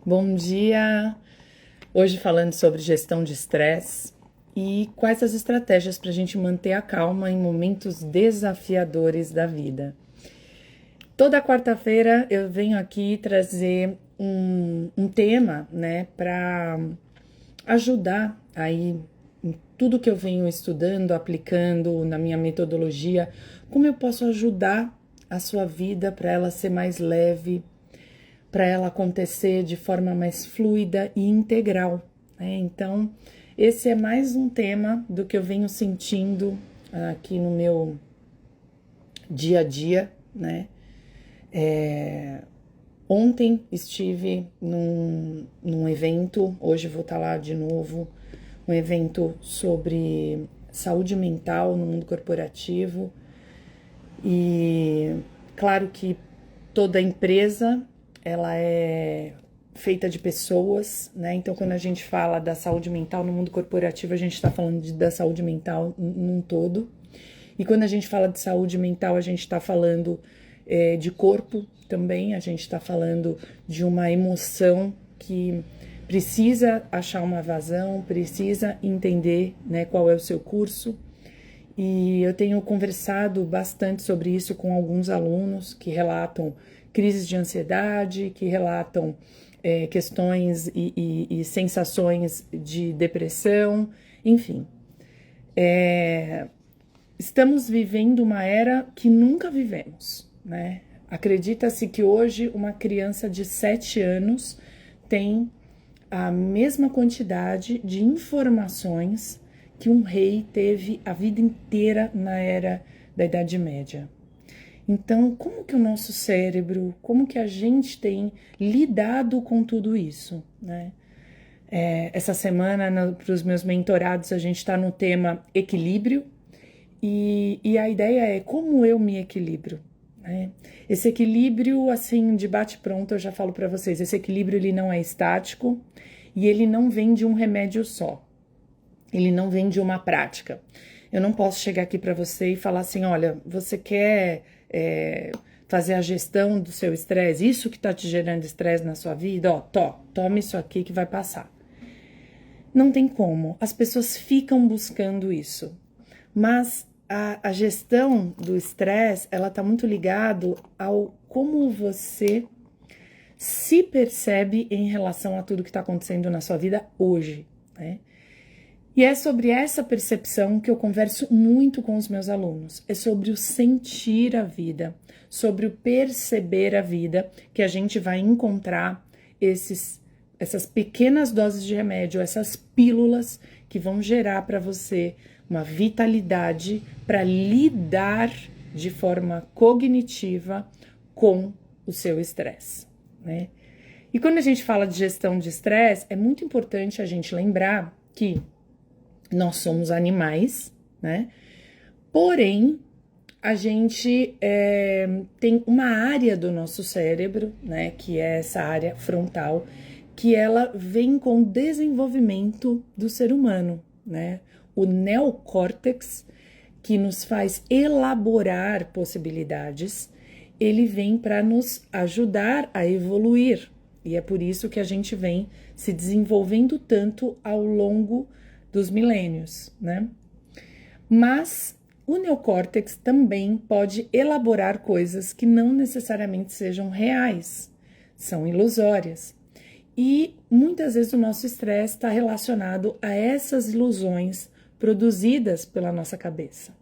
Bom dia! Hoje falando sobre gestão de estresse e quais as estratégias para a gente manter a calma em momentos desafiadores da vida. Toda quarta-feira eu venho aqui trazer um tema, né, para ajudar aí em tudo que eu venho estudando, aplicando na minha metodologia, como eu posso ajudar a sua vida para ela ser mais leve, para ela acontecer de forma mais fluida e integral, né? Então, esse é mais um tema do que eu venho sentindo aqui no meu dia a dia, né? Ontem estive num evento, hoje vou estar lá de novo, um evento sobre saúde mental no mundo corporativo. E claro que toda empresa ela é feita de pessoas, né? Então, quando a gente fala da saúde mental no mundo corporativo, a gente está falando da saúde mental num todo. E quando a gente fala de saúde mental, a gente está falando de corpo também, a gente está falando de uma emoção que precisa achar uma vazão, precisa entender, né, qual é o seu curso. E eu tenho conversado bastante sobre isso com alguns alunos que relatam crises de ansiedade, que relatam questões e sensações de depressão, enfim. Estamos vivendo uma era que nunca vivemos, né? Acredita-se que hoje uma criança de 7 anos tem a mesma quantidade de informações que um rei teve a vida inteira na era da Idade Média. Então, como que o nosso cérebro, como que a gente tem lidado com tudo isso, né? Essa semana, para os meus mentorados, a gente está no tema equilíbrio e a ideia é como eu me equilibro, né? Esse equilíbrio, assim, de bate-pronto, eu já falo para vocês, esse equilíbrio ele não é estático e ele não vem de um remédio só. Ele não vem de uma prática. Eu não posso chegar aqui para você e falar assim, olha, você quer fazer a gestão do seu estresse, isso que está te gerando estresse na sua vida, ó, toma isso aqui que vai passar. Não tem como. As pessoas ficam buscando isso. Mas a gestão do estresse, ela está muito ligado ao como você se percebe em relação a tudo que está acontecendo na sua vida hoje, né? E é sobre essa percepção que eu converso muito com os meus alunos. É sobre o sentir a vida, sobre o perceber a vida, que a gente vai encontrar essas pequenas doses de remédio, essas pílulas que vão gerar para você uma vitalidade para lidar de forma cognitiva com o seu estresse, né? E quando a gente fala de gestão de estresse, é muito importante a gente lembrar que nós somos animais, né? Porém, a gente tem uma área do nosso cérebro, né? Que é essa área frontal, que ela vem com o desenvolvimento do ser humano, né? O neocórtex, que nos faz elaborar possibilidades, ele vem para nos ajudar a evoluir. E é por isso que a gente vem se desenvolvendo tanto ao longo dos milênios, né? Mas o neocórtex também pode elaborar coisas que não necessariamente sejam reais, são ilusórias. E muitas vezes o nosso estresse está relacionado a essas ilusões produzidas pela nossa cabeça.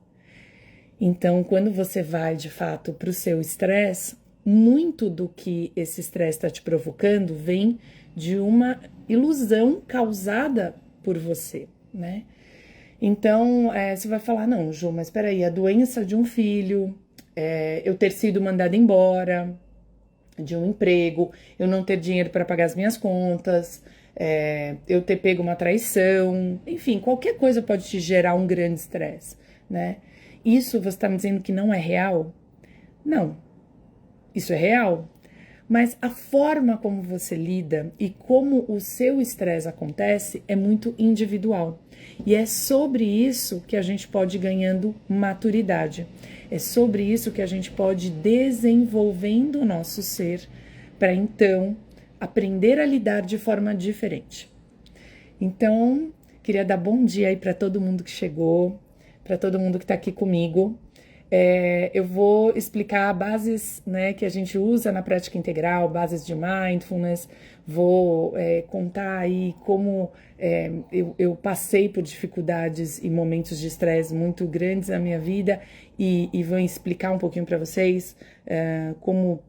Então, quando você vai de fato para o seu estresse, muito do que esse estresse está te provocando vem de uma ilusão causada por você, né? Então, você vai falar, não, Ju, mas peraí, a doença de um filho, eu ter sido mandada embora de um emprego, eu não ter dinheiro para pagar as minhas contas, eu ter pego uma traição, enfim, qualquer coisa pode te gerar um grande estresse, né? Isso você está me dizendo que não é real? Não, isso é real. Mas a forma como você lida e como o seu estresse acontece é muito individual. E é sobre isso que a gente pode ir ganhando maturidade. É sobre isso que a gente pode ir desenvolvendo o nosso ser para então aprender a lidar de forma diferente. Então, queria dar bom dia aí para todo mundo que chegou, para todo mundo que está aqui comigo. Eu vou explicar bases, né, que a gente usa na prática integral, bases de mindfulness. Vou contar aí como eu passei por dificuldades e momentos de estresse muito grandes na minha vida e vou explicar um pouquinho para vocês como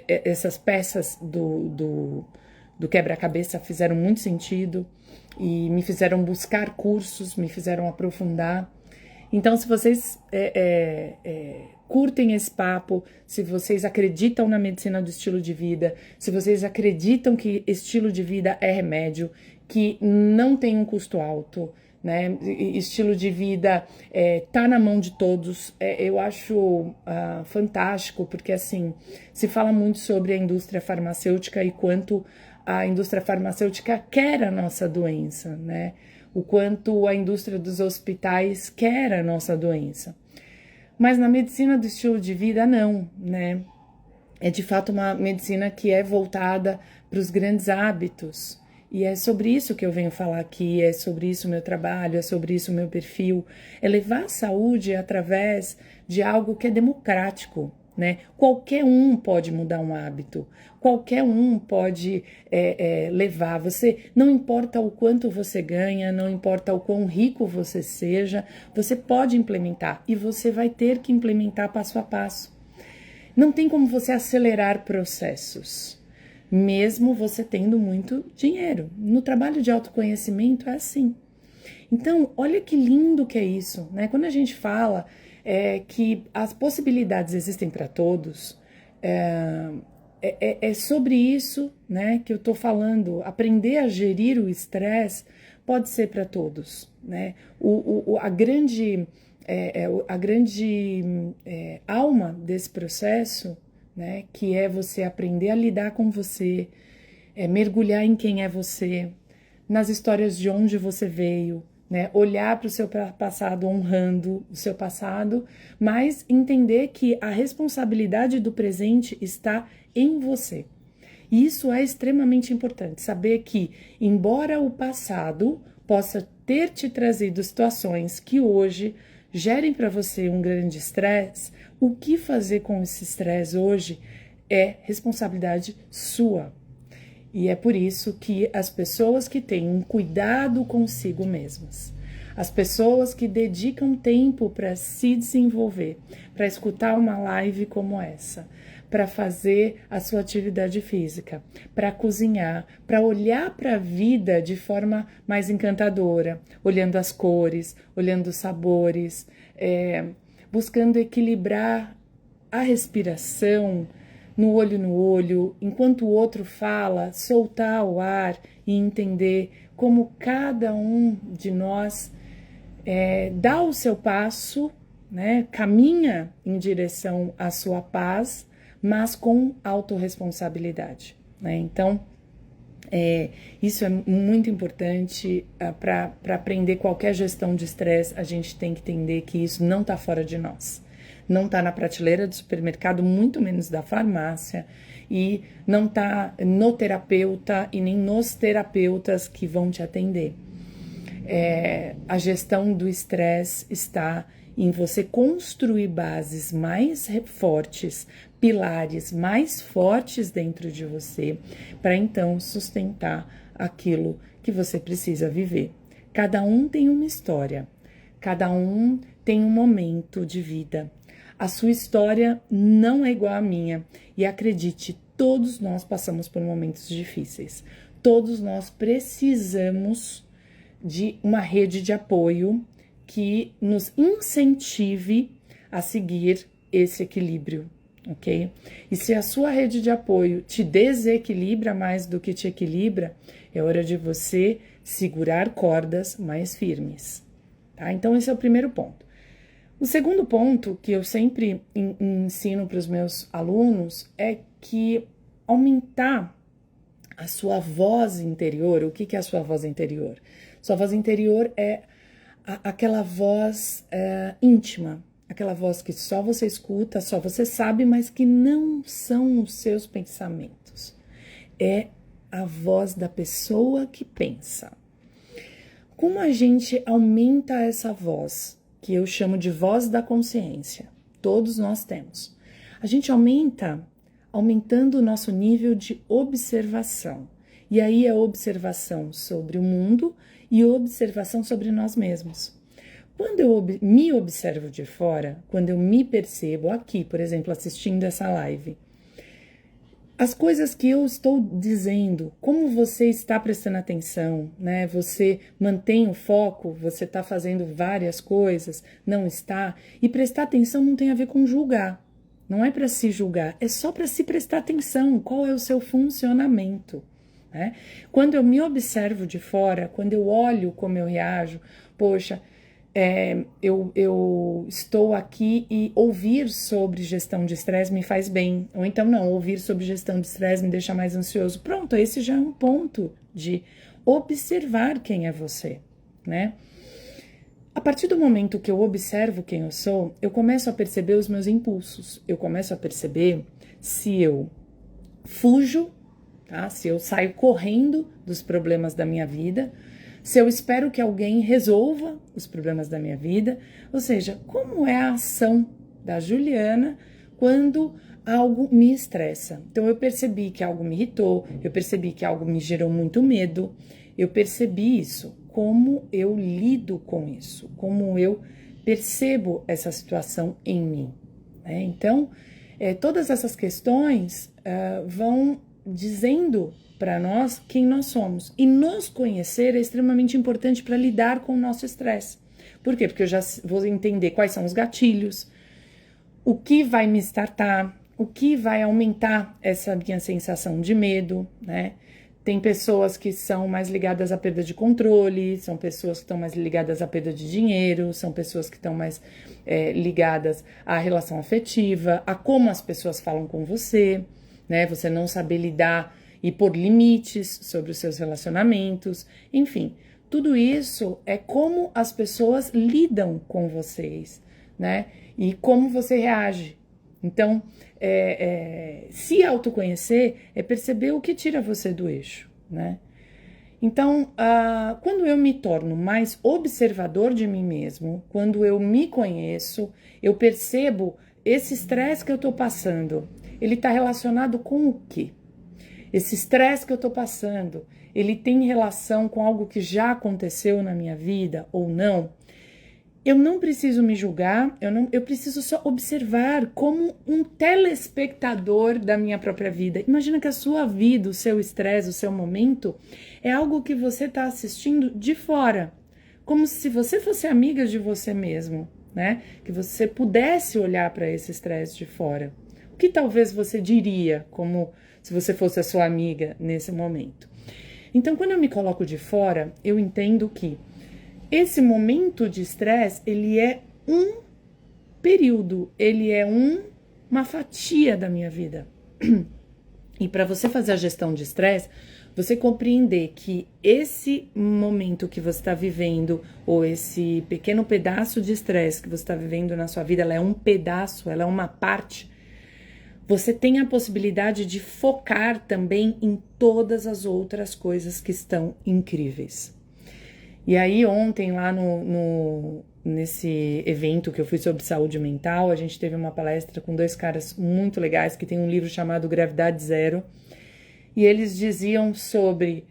essas peças do quebra-cabeça fizeram muito sentido e me fizeram buscar cursos, me fizeram aprofundar. Então, se vocês curtem esse papo, se vocês acreditam na medicina do estilo de vida, se vocês acreditam que estilo de vida é remédio, que não tem um custo alto, né? Estilo de vida tá na mão de todos, eu acho fantástico, porque assim, se fala muito sobre a indústria farmacêutica e quanto a indústria farmacêutica quer a nossa doença, né? O quanto a indústria dos hospitais quer a nossa doença. Mas na medicina do estilo de vida, não, né? É de fato uma medicina que é voltada para os grandes hábitos. E é sobre isso que eu venho falar aqui, é sobre isso o meu trabalho, é sobre isso o meu perfil. É levar a saúde através de algo que é democrático, né? Qualquer um pode mudar um hábito, qualquer um pode levar. Você, não importa o quanto você ganha, não importa o quão rico você seja, você pode implementar e você vai ter que implementar passo a passo. Não tem como você acelerar processos, mesmo você tendo muito dinheiro. No trabalho de autoconhecimento é assim. Então, olha que lindo que é isso, né? Quando a gente fala que as possibilidades existem para todos, é sobre isso, né, que eu tô falando. Aprender a gerir o estresse pode ser para todos, né? A grande alma desse processo, né, que é você aprender a lidar com você, mergulhar em quem é você, nas histórias de onde você veio, né, olhar para o seu passado, honrando o seu passado, mas entender que a responsabilidade do presente está em você. E isso é extremamente importante, saber que, embora o passado possa ter te trazido situações que hoje gerem para você um grande estresse, o que fazer com esse estresse hoje é responsabilidade sua. E é por isso que as pessoas que têm um cuidado consigo mesmas, as pessoas que dedicam tempo para se desenvolver, para escutar uma live como essa, para fazer a sua atividade física, para cozinhar, para olhar para a vida de forma mais encantadora, olhando as cores, olhando os sabores, buscando equilibrar a respiração, no olho, enquanto o outro fala, soltar o ar e entender como cada um de nós dá o seu passo, né, caminha em direção à sua paz, mas com autorresponsabilidade, né? Então, isso é muito importante para aprender qualquer gestão de estresse. A gente tem que entender que isso não está fora de nós. Não está na prateleira do supermercado, muito menos da farmácia, e não está no terapeuta e nem nos terapeutas que vão te atender. A gestão do estresse está em você construir bases mais fortes, pilares mais fortes dentro de você, para então sustentar aquilo que você precisa viver. Cada um tem uma história, cada um tem um momento de vida. A sua história não é igual à minha, e acredite, todos nós passamos por momentos difíceis. Todos nós precisamos de uma rede de apoio que nos incentive a seguir esse equilíbrio, ok? E se a sua rede de apoio te desequilibra mais do que te equilibra, é hora de você segurar cordas mais firmes, tá? Então, esse é o primeiro ponto. O segundo ponto que eu sempre ensino para os meus alunos é que aumentar a sua voz interior. O que é a sua voz interior? Sua voz interior é aquela voz íntima, aquela voz que só você escuta, só você sabe, mas que não são os seus pensamentos. É a voz da pessoa que pensa. Como a gente aumenta essa voz, que eu chamo de voz da consciência? Todos nós temos. A gente aumentando o nosso nível de observação. E aí é observação sobre o mundo e observação sobre nós mesmos. Quando eu me observo de fora, quando eu me percebo aqui, por exemplo, assistindo essa live, as coisas que eu estou dizendo, como você está prestando atenção, né? Você mantém o foco, você está fazendo várias coisas, não está? E prestar atenção não tem a ver com julgar, não é para se julgar, é só para se prestar atenção, qual é o seu funcionamento, né? Quando eu me observo de fora, quando eu olho como eu reajo, poxa, eu estou aqui e ouvir sobre gestão de estresse me faz bem. Ou então não, ouvir sobre gestão de estresse me deixa mais ansioso. Pronto, esse já é um ponto de observar quem é você, né? A partir do momento que eu observo quem eu sou, eu começo a perceber os meus impulsos. Eu começo a perceber se eu fujo, tá? Se eu saio correndo dos problemas da minha vida, se eu espero que alguém resolva os problemas da minha vida, ou seja, como é a ação da Juliana quando algo me estressa. Então eu percebi que algo me irritou, eu percebi que algo me gerou muito medo, eu percebi isso, como eu lido com isso, como eu percebo essa situação em mim, né? Então, todas essas questões vão dizendo para nós quem nós somos. E nos conhecer é extremamente importante para lidar com o nosso estresse. Por quê? Porque eu já vou entender quais são os gatilhos, o que vai me startar, o que vai aumentar essa minha sensação de medo, né? Tem pessoas que são mais ligadas à perda de controle, são pessoas que estão mais ligadas à perda de dinheiro, são pessoas que estão mais ligadas à relação afetiva, a como as pessoas falam com você, né? Você não saber lidar e pôr limites sobre os seus relacionamentos, enfim, tudo isso é como as pessoas lidam com vocês, né? E como você reage. Então, se autoconhecer é perceber o que tira você do eixo, né? Então, quando eu me torno mais observador de mim mesmo, quando eu me conheço, eu percebo esse estresse que eu tô passando, ele tá relacionado com o quê? Esse estresse que eu tô passando, ele tem relação com algo que já aconteceu na minha vida ou não? Eu não preciso me julgar, eu preciso só observar como um telespectador da minha própria vida. Imagina que a sua vida, o seu estresse, o seu momento, é algo que você está assistindo de fora. Como se você fosse amiga de você mesmo, né? Que você pudesse olhar para esse estresse de fora. O que talvez você diria, como se você fosse a sua amiga nesse momento? Então, quando eu me coloco de fora, eu entendo que esse momento de estresse, ele é um período, ele é uma fatia da minha vida. E para você fazer a gestão de estresse, você compreender que esse momento que você está vivendo, ou esse pequeno pedaço de estresse que você está vivendo na sua vida, ela é um pedaço, ela é uma parte. Você tem a possibilidade de focar também em todas as outras coisas que estão incríveis. E aí ontem lá nesse evento que eu fui sobre saúde mental, a gente teve uma palestra com 2 caras muito legais que tem um livro chamado Gravidade Zero. E eles diziam sobre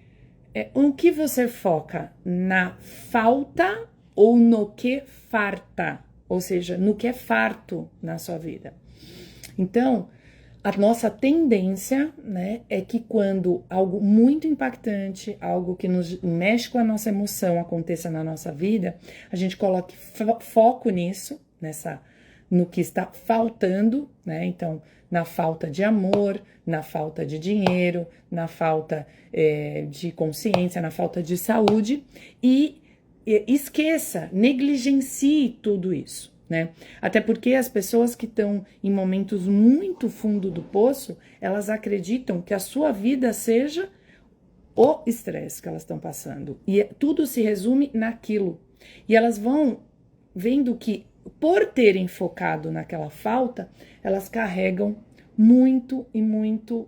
o que você foca, na falta ou no que farta, ou seja, no que é farto na sua vida. Então, a nossa tendência, né, é que quando algo muito impactante, algo que nos mexe com a nossa emoção aconteça na nossa vida, a gente coloque foco nisso, no que está faltando, né? Então, na falta de amor, na falta de dinheiro, na falta de consciência, na falta de saúde, e esqueça, negligencie tudo isso. Né? Até porque as pessoas que estão em momentos muito fundo do poço, elas acreditam que a sua vida seja o estresse que elas estão passando. E tudo se resume naquilo. E elas vão vendo que, por terem focado naquela falta, elas carregam muito e muito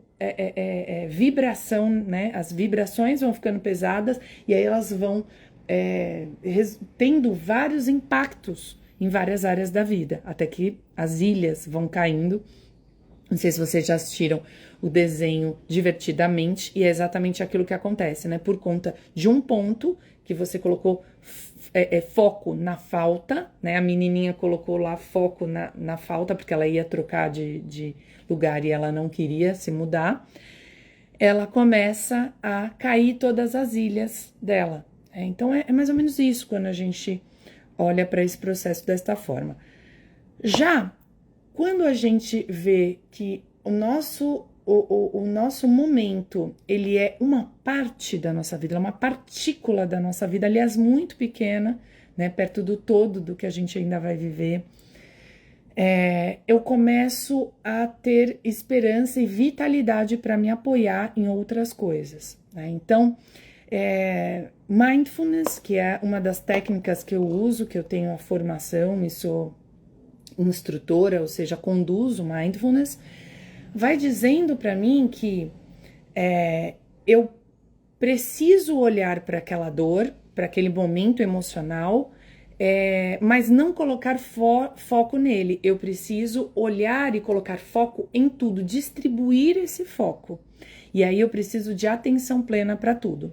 vibração, né? As vibrações vão ficando pesadas e aí elas vão tendo vários impactos em várias áreas da vida, até que as ilhas vão caindo. Não sei se vocês já assistiram o desenho Divertidamente, e é exatamente aquilo que acontece, né? Por conta de um ponto que você colocou foco na falta, né? A menininha colocou lá foco na falta, porque ela ia trocar de lugar e ela não queria se mudar. Ela começa a cair todas as ilhas dela. Então é mais ou menos isso quando a gente olha para esse processo desta forma. Já quando a gente vê que o nosso momento, ele é uma parte da nossa vida, é uma partícula da nossa vida, aliás, muito pequena, né, perto do todo do que a gente ainda vai viver, eu começo a ter esperança e vitalidade para me apoiar em outras coisas, né? Então, mindfulness, que é uma das técnicas que eu uso, que eu tenho a formação e sou instrutora, ou seja, conduzo mindfulness, vai dizendo para mim que eu preciso olhar para aquela dor, para aquele momento emocional, mas não colocar foco nele. Eu preciso olhar e colocar foco em tudo, distribuir esse foco. E aí eu preciso de atenção plena para tudo.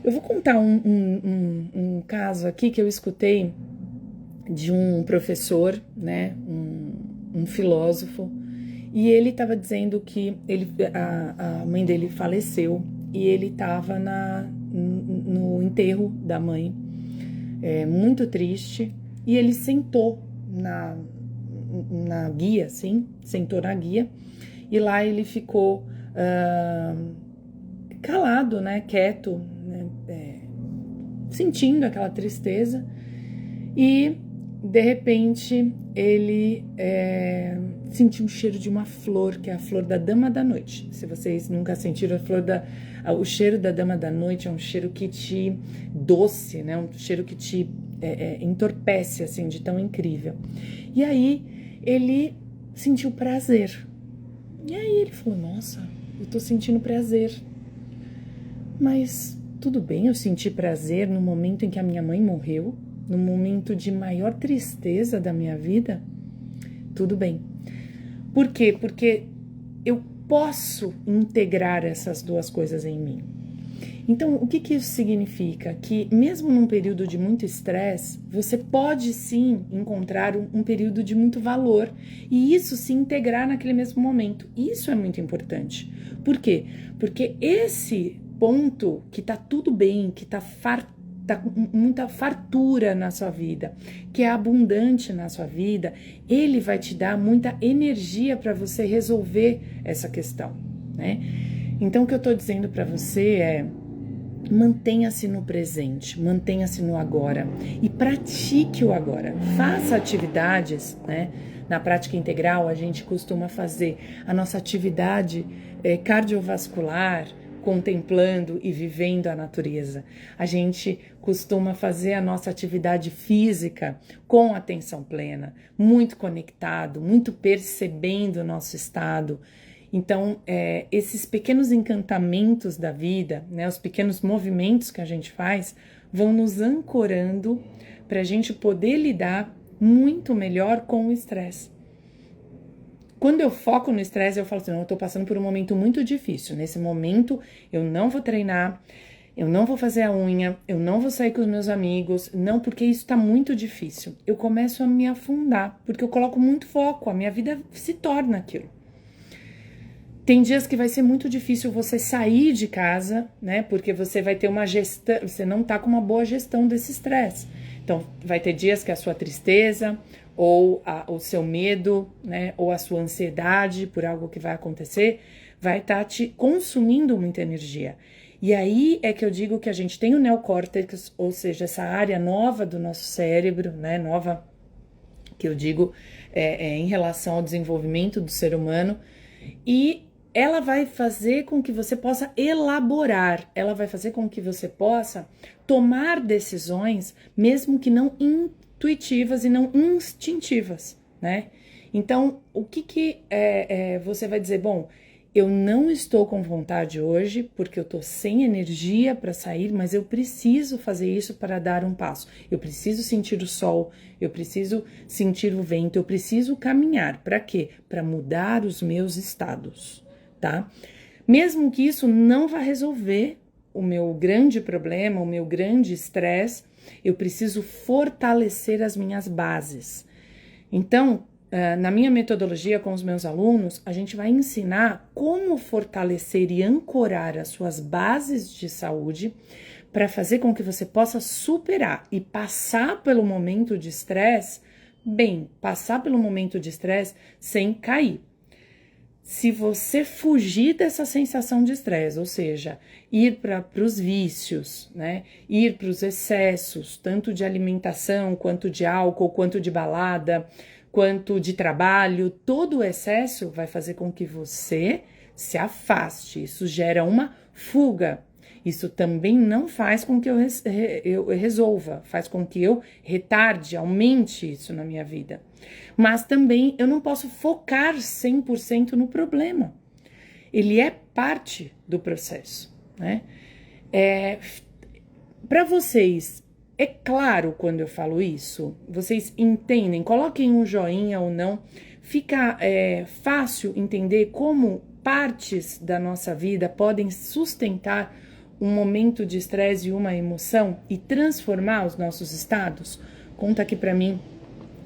Eu vou contar um caso aqui que eu escutei de um professor, né, um filósofo, e ele estava dizendo que a mãe dele faleceu e ele estava no enterro da mãe, muito triste, e ele sentou na guia, assim, sentou na guia, e lá ele ficou calado, né, quieto, né, sentindo aquela tristeza, e de repente ele sentiu um cheiro de uma flor, que é a flor da dama da noite. Se vocês nunca sentiram o cheiro da dama da noite, é um cheiro que te doce, né? Um cheiro que te entorpece, assim, de tão incrível. E aí ele sentiu prazer. E aí ele falou, nossa, eu tô sentindo prazer. Mas tudo bem, eu senti prazer no momento em que a minha mãe morreu, no momento de maior tristeza da minha vida, tudo bem. Por quê? Porque eu posso integrar essas duas coisas em mim. Então, o que isso significa? Que mesmo num período de muito estresse, você pode sim encontrar um período de muito valor e isso se integrar naquele mesmo momento. Isso é muito importante. Por quê? Porque esse ponto que tá tudo bem, que tá com muita fartura na sua vida, que é abundante na sua vida, ele vai te dar muita energia para você resolver essa questão, né? Então, o que eu tô dizendo para você é: mantenha-se no presente, mantenha-se no agora e pratique o agora. Faça atividades, né? Na prática integral, a gente costuma fazer a nossa atividade cardiovascular, contemplando e vivendo a natureza. A gente costuma fazer a nossa atividade física com atenção plena, muito conectado, muito percebendo o nosso estado. Então, esses pequenos encantamentos da vida, né, os pequenos movimentos que a gente faz, vão nos ancorando para a gente poder lidar muito melhor com o estresse. Quando eu foco no estresse, eu falo assim, não, eu estou passando por um momento muito difícil. Nesse momento, eu não vou treinar, eu não vou fazer a unha, eu não vou sair com os meus amigos, não, porque isso está muito difícil. Eu começo a me afundar, porque eu coloco muito foco, a minha vida se torna aquilo. Tem dias que vai ser muito difícil você sair de casa, né? Porque você vai ter uma gestão, você não tá com uma boa gestão desse estresse. Então, vai ter dias que a sua tristeza, ou o seu medo, né? Ou a sua ansiedade por algo que vai acontecer, vai estar te consumindo muita energia. E aí é que eu digo que a gente tem o neocórtex, ou seja, essa área nova do nosso cérebro, né? Nova, que eu digo, em relação ao desenvolvimento do ser humano, e ela vai fazer com que você possa elaborar, ela vai fazer com que você possa tomar decisões, mesmo que não intuitivas e não instintivas, né? Então, o que você vai dizer? Bom, eu não estou com vontade hoje, porque eu estou sem energia para sair, mas eu preciso fazer isso para dar um passo. Eu preciso sentir o sol, eu preciso sentir o vento, eu preciso caminhar. Para quê? Para mudar os meus estados, tá? Mesmo que isso não vá resolver o meu grande problema, o meu grande estresse, eu preciso fortalecer as minhas bases. Então, na minha metodologia com os meus alunos, a gente vai ensinar como fortalecer e ancorar as suas bases de saúde para fazer com que você possa superar e passar pelo momento de estresse, passar pelo momento de estresse sem cair. Se você fugir dessa sensação de estresse, ou seja, ir para os vícios, né? Ir para os excessos, tanto de alimentação, quanto de álcool, quanto de balada, quanto de trabalho, todo o excesso vai fazer com que você se afaste. Isso gera uma fuga. Isso também não faz com que eu resolva, faz com que eu retarde, aumente isso na minha vida. Mas também eu não posso focar 100% no problema. Ele é parte do processo, né? Para vocês, é claro quando eu falo isso? Vocês entendem? Coloquem um joinha ou não. Fica fácil entender como partes da nossa vida podem sustentar um momento de estresse e uma emoção e transformar os nossos estados? Conta aqui para mim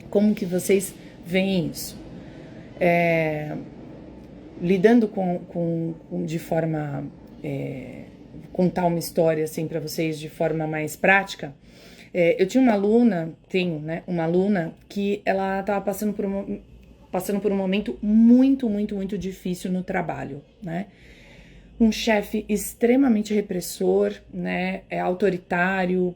como que vocês veem isso. Lidando de forma... contar uma história assim para vocês de forma mais prática. Eu tinha uma aluna, uma aluna que ela estava passando por um momento muito, muito, muito difícil no trabalho, né? Um chefe extremamente repressor, né? Autoritário,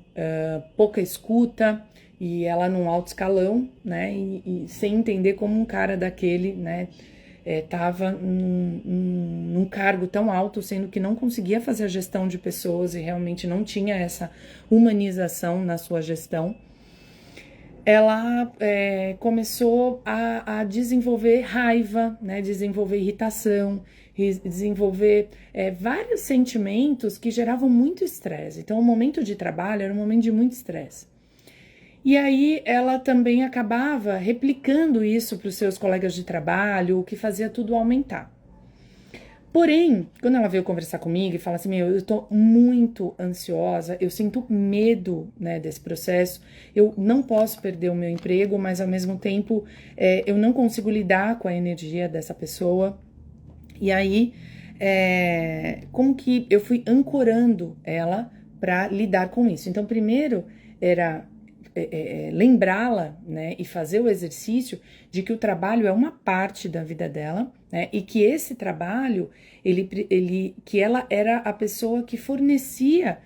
pouca escuta, e ela num alto escalão, né? E sem entender como um cara daquele, né? Estava num cargo tão alto, sendo que não conseguia fazer a gestão de pessoas e realmente não tinha essa humanização na sua gestão. Ela começou a desenvolver raiva, né, desenvolver irritação, desenvolver vários sentimentos que geravam muito estresse. Então, o momento de trabalho era um momento de muito estresse. E aí ela também acabava replicando isso para os seus colegas de trabalho, o que fazia tudo aumentar. Porém, quando ela veio conversar comigo e fala assim, eu tô muito ansiosa, eu sinto medo, né, desse processo, eu não posso perder o meu emprego, mas ao mesmo tempo eu não consigo lidar com a energia dessa pessoa. E aí, como que eu fui ancorando ela para lidar com isso? Então, primeiro era lembrá-la, né, e fazer o exercício de que o trabalho é uma parte da vida dela, né, e que esse trabalho, que ela era a pessoa que fornecia,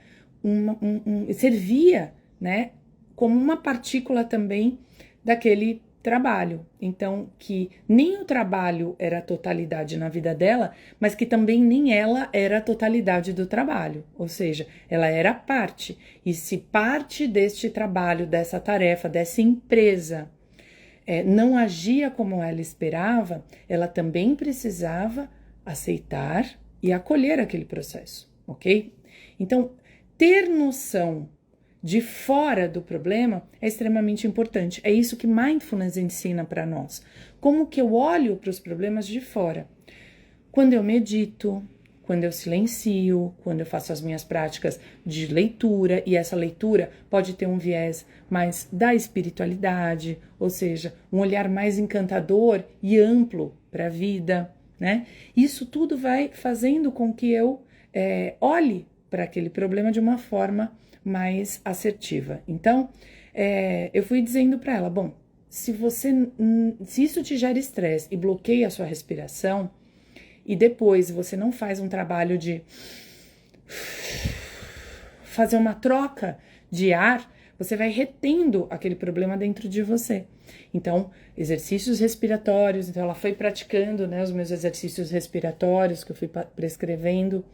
servia, né, como uma partícula também daquele trabalho. Então, que nem o trabalho era a totalidade na vida dela, mas que também nem ela era a totalidade do trabalho. Ou seja, ela era parte. E se parte deste trabalho, dessa tarefa, dessa empresa, não agia como ela esperava, ela também precisava aceitar e acolher aquele processo, ok? Então, ter noção de fora do problema é extremamente importante. É isso que Mindfulness ensina para nós. Como que eu olho para os problemas de fora? Quando eu medito, quando eu silencio, quando eu faço as minhas práticas de leitura, e essa leitura pode ter um viés mais da espiritualidade, ou seja, um olhar mais encantador e amplo para a vida, né? Isso tudo vai fazendo com que eu olhe para aquele problema de uma forma mais assertiva. Então, eu fui dizendo para ela, bom, se isso te gera estresse e bloqueia a sua respiração, e depois você não faz um trabalho de fazer uma troca de ar, você vai retendo aquele problema dentro de você. Então, exercícios respiratórios, então ela foi praticando, né, os meus exercícios respiratórios que eu fui prescrevendo,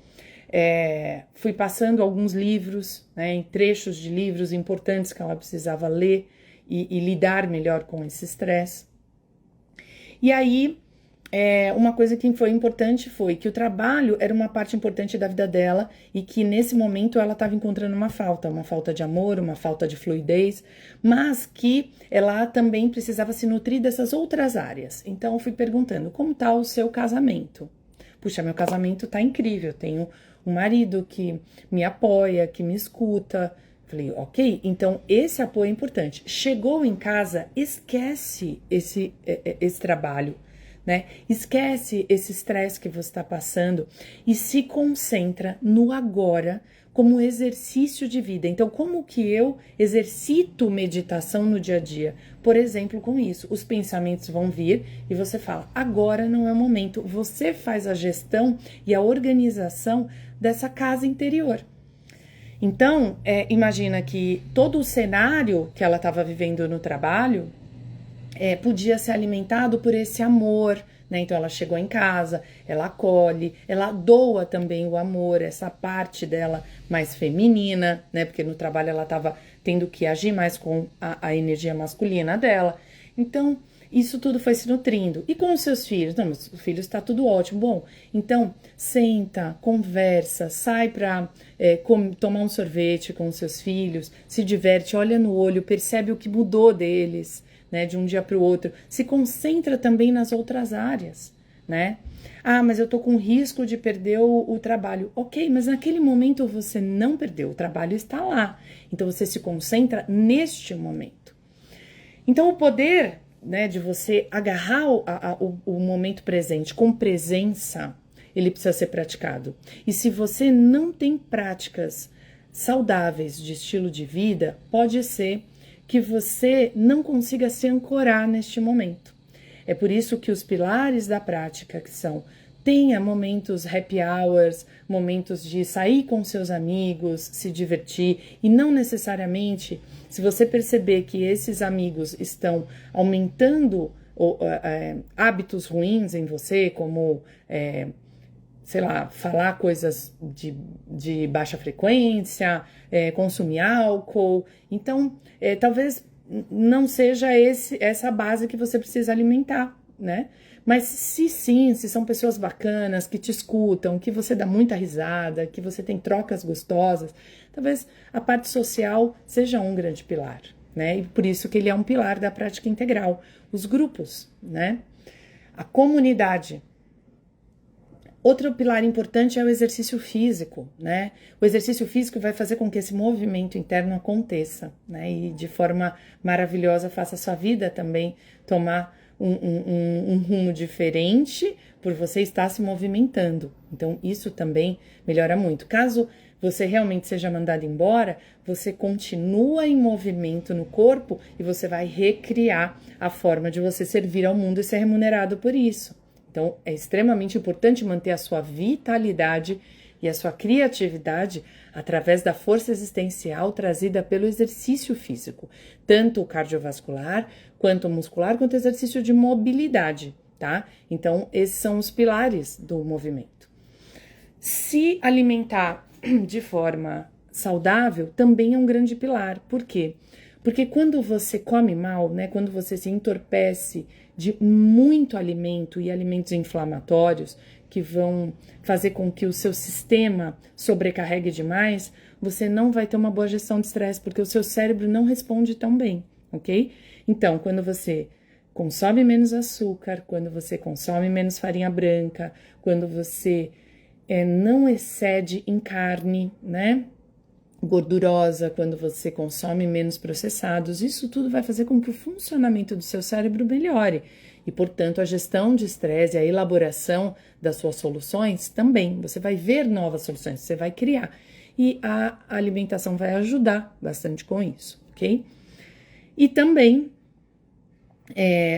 fui passando alguns livros, né, em trechos de livros importantes que ela precisava ler e lidar melhor com esse estresse. E aí uma coisa que foi importante foi que o trabalho era uma parte importante da vida dela e que nesse momento ela estava encontrando uma falta de amor, uma falta de fluidez, mas que ela também precisava se nutrir dessas outras áreas. Então eu fui perguntando, como está o seu casamento? Puxa, meu casamento tá incrível, eu tenho um marido que me apoia, que me escuta. Falei, ok, então esse apoio é importante. Chegou em casa, esquece esse trabalho, né? Esquece esse estresse que você está passando e se concentra no agora como exercício de vida. Então, como que eu exercito meditação no dia a dia? Por exemplo, com isso, os pensamentos vão vir e você fala, agora não é o momento. Você faz a gestão e a organização dessa casa interior. Então, imagina que todo o cenário que ela estava vivendo no trabalho podia ser alimentado por esse amor, né? Então ela chegou em casa, ela acolhe, ela doa também o amor, essa parte dela mais feminina, né? Porque no trabalho ela estava tendo que agir mais com a energia masculina dela. Então, isso tudo foi se nutrindo. E com os seus filhos? Não, meus filhos está tudo ótimo. Bom, então, senta, conversa, sai para tomar um sorvete com os seus filhos, se diverte, olha no olho, percebe o que mudou deles, né, de um dia para o outro. Se concentra também nas outras áreas, né? Ah, mas eu tô com risco de perder o trabalho. Ok, mas naquele momento você não perdeu, o trabalho está lá. Então, você se concentra neste momento. Então, o poder, né, de você agarrar o momento presente com presença, ele precisa ser praticado. E se você não tem práticas saudáveis de estilo de vida, pode ser que você não consiga se ancorar neste momento. É por isso que os pilares da prática, que são tenha momentos happy hours, momentos de sair com seus amigos, se divertir, e não necessariamente, se você perceber que esses amigos estão aumentando hábitos ruins em você, como, sei lá, falar coisas de baixa frequência, consumir álcool, então, talvez não seja essa base que você precisa alimentar, né? Mas se são pessoas bacanas, que te escutam, que você dá muita risada, que você tem trocas gostosas, talvez a parte social seja um grande pilar, né? E por isso que ele é um pilar da prática integral. Os grupos, né? A comunidade. Outro pilar importante é o exercício físico, né? O exercício físico vai fazer com que esse movimento interno aconteça, né? E de forma maravilhosa faça a sua vida também tomar um rumo diferente por você estar se movimentando. Então, isso também melhora muito. Caso você realmente seja mandado embora, você continua em movimento no corpo e você vai recriar a forma de você servir ao mundo e ser remunerado por isso. Então, é extremamente importante manter a sua vitalidade e a sua criatividade através da força existencial trazida pelo exercício físico, tanto o cardiovascular, quanto o muscular, quanto o exercício de mobilidade, tá? Então, esses são os pilares do movimento. Se alimentar de forma saudável também é um grande pilar. Por quê? Porque quando você come mal, né, quando você se entorpece de muito alimento e alimentos inflamatórios que vão fazer com que o seu sistema sobrecarregue demais, você não vai ter uma boa gestão de estresse, porque o seu cérebro não responde tão bem, ok? Então, quando você consome menos açúcar, quando você consome menos farinha branca, quando você não excede em carne, né? Gordurosa, quando você consome menos processados, isso tudo vai fazer com que o funcionamento do seu cérebro melhore e, portanto, a gestão de estresse e a elaboração das suas soluções também. Você vai ver novas soluções, você vai criar e a alimentação vai ajudar bastante com isso, ok? E também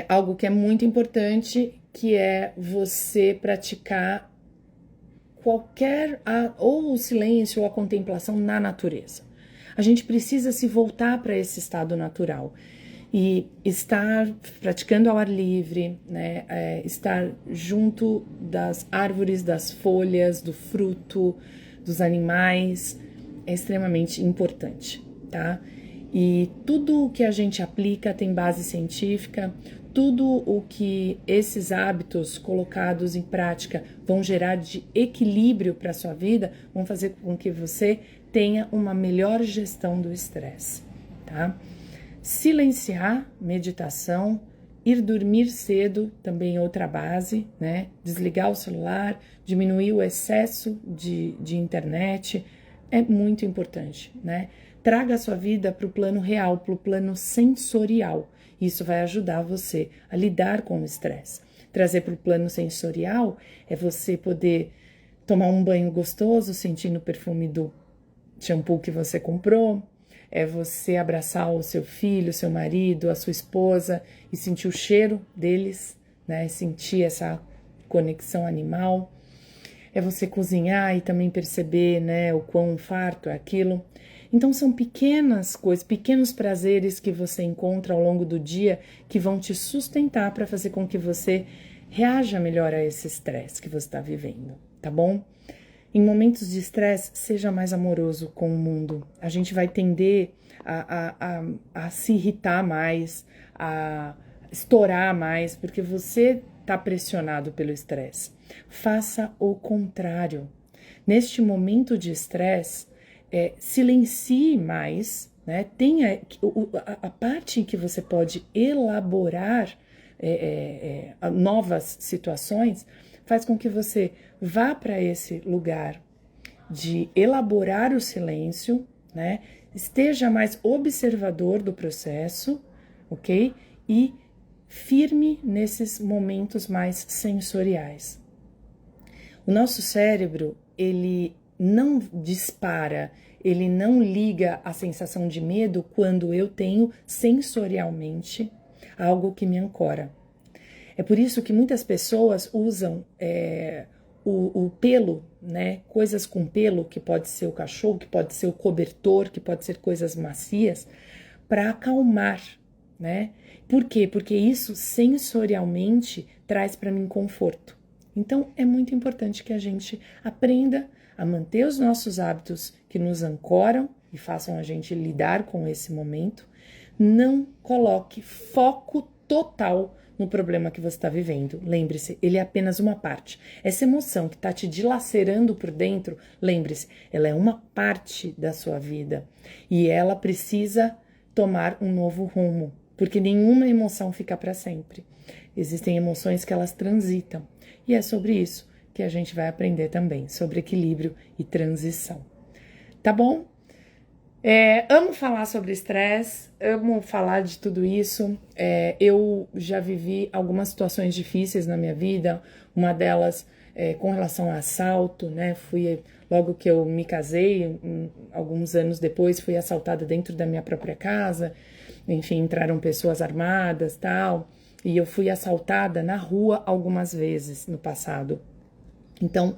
algo que é muito importante, que é você praticar ou o silêncio ou a contemplação na natureza. A gente precisa se voltar para esse estado natural e estar praticando ao ar livre, né? Estar junto das árvores, das folhas, do fruto, dos animais, é extremamente importante, tá? E tudo o que a gente aplica tem base científica, tudo o que esses hábitos colocados em prática vão gerar de equilíbrio para a sua vida, vão fazer com que você tenha uma melhor gestão do estresse, tá? Silenciar, meditação, ir dormir cedo, também outra base, né? Desligar o celular, diminuir o excesso de internet, é muito importante, né? Traga a sua vida para o plano real, para o plano sensorial. Isso vai ajudar você a lidar com o estresse. Trazer para o plano sensorial é você poder tomar um banho gostoso, sentindo o perfume do shampoo que você comprou, é você abraçar o seu filho, o seu marido, a sua esposa e sentir o cheiro deles, né? Sentir essa conexão animal. É você cozinhar e também perceber, né, o quão farto é aquilo. Então são pequenas coisas, pequenos prazeres que você encontra ao longo do dia que vão te sustentar para fazer com que você reaja melhor a esse estresse que você está vivendo, tá bom? Em momentos de estresse, seja mais amoroso com o mundo. A gente vai tender a se irritar mais, a estourar mais, porque você está pressionado pelo estresse. Faça o contrário. Neste momento de estresse, silencie mais, né? Tenha a parte em que você pode elaborar novas situações, faz com que você vá para esse lugar de elaborar o silêncio, né? Esteja mais observador do processo, ok? E firme nesses momentos mais sensoriais. O nosso cérebro, ele não dispara, ele não liga a sensação de medo quando eu tenho sensorialmente algo que me ancora. É por isso que muitas pessoas usam o pelo, né? Coisas com pelo, que pode ser o cachorro, que pode ser o cobertor, que pode ser coisas macias, para acalmar, né? Por quê? Porque isso sensorialmente traz para mim conforto. Então é muito importante que a gente aprenda a manter os nossos hábitos que nos ancoram e façam a gente lidar com esse momento. Não coloque foco total no problema que você está vivendo. Lembre-se, ele é apenas uma parte. Essa emoção que está te dilacerando por dentro, lembre-se, ela é uma parte da sua vida e ela precisa tomar um novo rumo, porque nenhuma emoção fica para sempre. Existem emoções que elas transitam e é sobre isso que a gente vai aprender também, sobre equilíbrio e transição. Tá bom? Amo falar sobre estresse, amo falar de tudo isso. Eu já vivi algumas situações difíceis na minha vida, uma delas com relação a assalto, né? Logo que eu me casei, alguns anos depois, fui assaltada dentro da minha própria casa. Enfim, entraram pessoas armadas, tal, e eu fui assaltada na rua algumas vezes no passado. Então,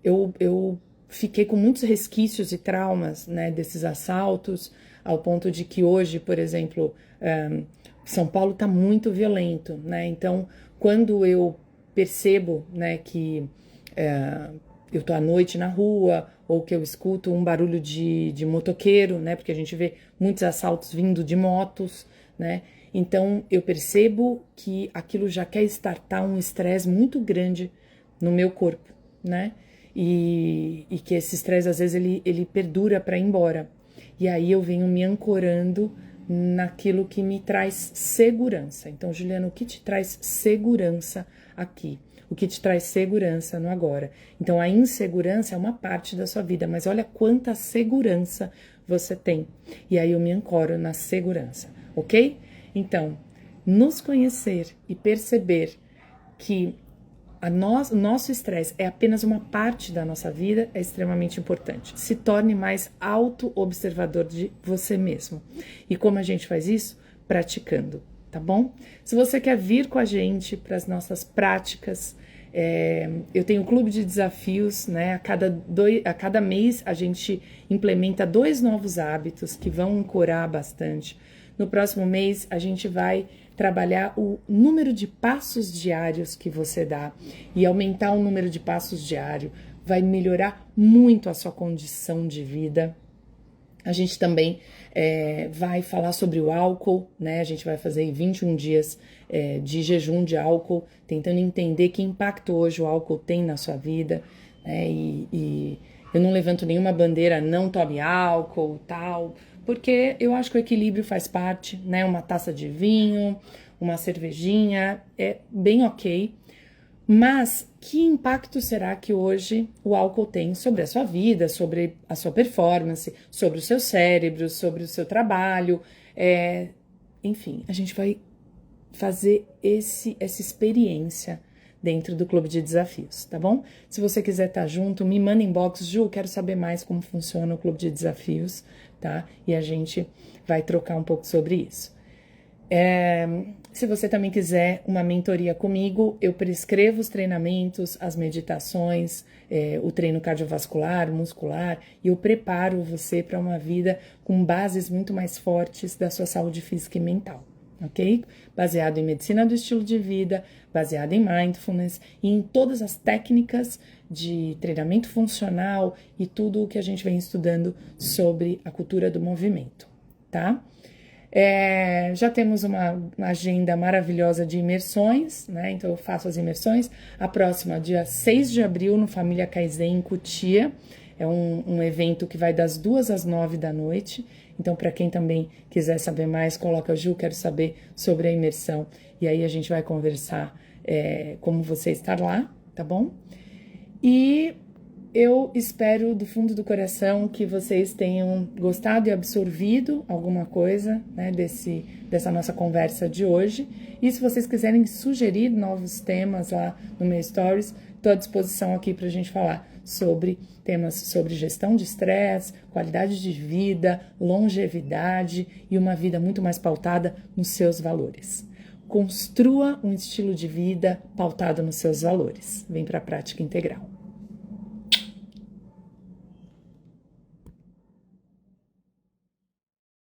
eu fiquei com muitos resquícios e traumas, né, desses assaltos, ao ponto de que hoje, por exemplo, São Paulo está muito violento, né? Então, quando eu percebo, né, que eu tô à noite na rua, ou que eu escuto um barulho de motoqueiro, né? Porque a gente vê muitos assaltos vindo de motos, né? Então, eu percebo que aquilo já quer startar um estresse muito grande no meu corpo, né? E que esse estresse, às vezes, ele perdura para ir embora. E aí eu venho me ancorando naquilo que me traz segurança. Então, Juliana, o que te traz segurança aqui? O que te traz segurança no agora? Então, a insegurança é uma parte da sua vida, mas olha quanta segurança você tem. E aí eu me ancoro na segurança, ok? Então, nos conhecer e perceber que o nosso estresse é apenas uma parte da nossa vida é extremamente importante. Se torne mais auto-observador de você mesmo. E como a gente faz isso? Praticando, tá bom? Se você quer vir com a gente para as nossas práticas, eu tenho um clube de desafios, né? A cada mês a gente implementa 2 novos hábitos que vão ancorar bastante. No próximo mês a gente vai trabalhar o número de passos diários que você dá, e aumentar o número de passos diário vai melhorar muito a sua condição de vida. A gente também vai falar sobre o álcool, né? A gente vai fazer 21 dias de jejum de álcool, tentando entender que impacto hoje o álcool tem na sua vida, né? E eu não levanto nenhuma bandeira, não tome álcool, tal, porque eu acho que o equilíbrio faz parte, né? Uma taça de vinho, uma cervejinha, é bem ok. Mas que impacto será que hoje o álcool tem sobre a sua vida, sobre a sua performance, sobre o seu cérebro, sobre o seu trabalho? Enfim, a gente vai fazer essa experiência dentro do Clube de Desafios, tá bom? Se você quiser estar junto, me manda inbox, Ju, quero saber mais como funciona o Clube de Desafios, tá? E a gente vai trocar um pouco sobre isso. Se você também quiser uma mentoria comigo, eu prescrevo os treinamentos, as meditações, o treino cardiovascular, muscular, e eu preparo você para uma vida com bases muito mais fortes da sua saúde física e mental, ok? Baseado em medicina do estilo de vida, baseado em mindfulness e em todas as técnicas de treinamento funcional e tudo o que a gente vem estudando sobre a cultura do movimento, tá? Já temos uma agenda maravilhosa de imersões, né? Então eu faço as imersões. A próxima, dia 6 de abril, no Família Kaizen, em Cotia. É um evento que vai das 2 às 9 da noite. Então, para quem também quiser saber mais, coloca Ju, quero saber sobre a imersão. E aí a gente vai conversar como você estar lá, tá bom? E eu espero do fundo do coração que vocês tenham gostado e absorvido alguma coisa, né, dessa nossa conversa de hoje. E se vocês quiserem sugerir novos temas lá no meu Stories, estou à disposição aqui para a gente falar sobre temas sobre gestão de estresse, qualidade de vida, longevidade e uma vida muito mais pautada nos seus valores. Construa um estilo de vida pautado nos seus valores. Vem para a prática integral.